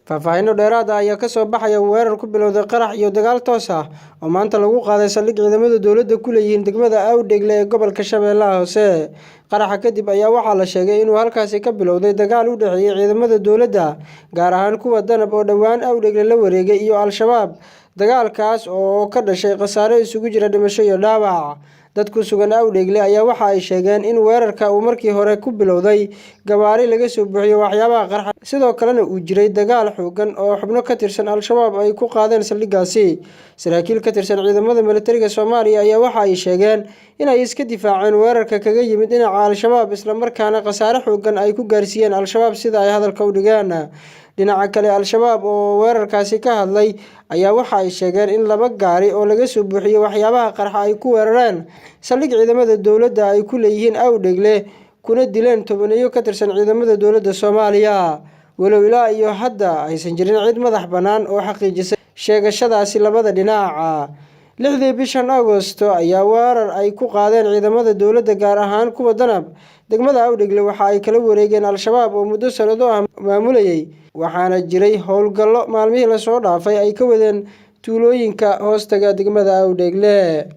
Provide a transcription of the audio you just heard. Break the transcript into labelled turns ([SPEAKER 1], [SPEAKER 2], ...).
[SPEAKER 1] Faahfaahin dheeraad ah ayaa ka soo baxaya weerar ku bilowday qarax iyo dagaal toos ah oo maanta lagu qaaday saldhig ciidamada dowladda ku leeyihiin degmada Awdeegle ee gobolka Shabeellaha Hoose. Qaraxa kadib ayaa waxaa la sheegay inuu halkaasi ka bilowday dagaal u dhexeeya ciidamada dowladda, gaar ahaan kuwa danab oo dhawaan Awdeegle la wareegay, iyo Al-Shabaab. Dagaalkaas oo ka dhashay khasaare isugu jira dhimasho iyo dhaawac. Dad ku sugan Awdeegle ayaa waxa ay sheegeen in weerarka uu markii hore ku bilowday gawaari laga soo buuxiyay waxyaabaha qarxa, sidoo kalena uu jiray dagaal xooggan oo xubno ka tirsan Al-Shabaab ay ku qaadeen saldhiggaasi. Saraakiil ka tirsan ciidamada militariga Soomaaliya ayaa waxa ay sheegeen in ay iska difaaceen weerarka kaga yimid dhinaca Al-Shabaab, isla markaana khasaare xooggan ay ku gaarsiiyeen Al-Shabaab sida ay hadalka u dhigeen. Dhinaca kale, Al-Shabaab oo weerarkaasi ka hadlay ayaa waxa ay sheegeen in 2 gaari oo laga soo buuxiyay waxyaabaha qarxa ay ku weerareen saldhig ciidamada dowladda ay ku leeyihiin Awdeegle, kuna dileen 10 ka tirsan ciidamada dowladda Soomaaliya. Walow ilaa iyo hadda aysan jirin cid madax bannaan oo xaqiijisay sheegashadaasi labada dhinac. 6 bishan Agoosto ayaa weerar ay ku qaadeen ciidamada dowladda, gaar ahaan kuwa danab, degmada Awdeegle waxa ay kala wareegeen Al-Shabaab oo muddo sanado ah maamulayay, waxaana jiray howlgallo maalmihii la soo dhaafay ay ka wadeen tuulooyinka hoostaga degmada Awdeegle.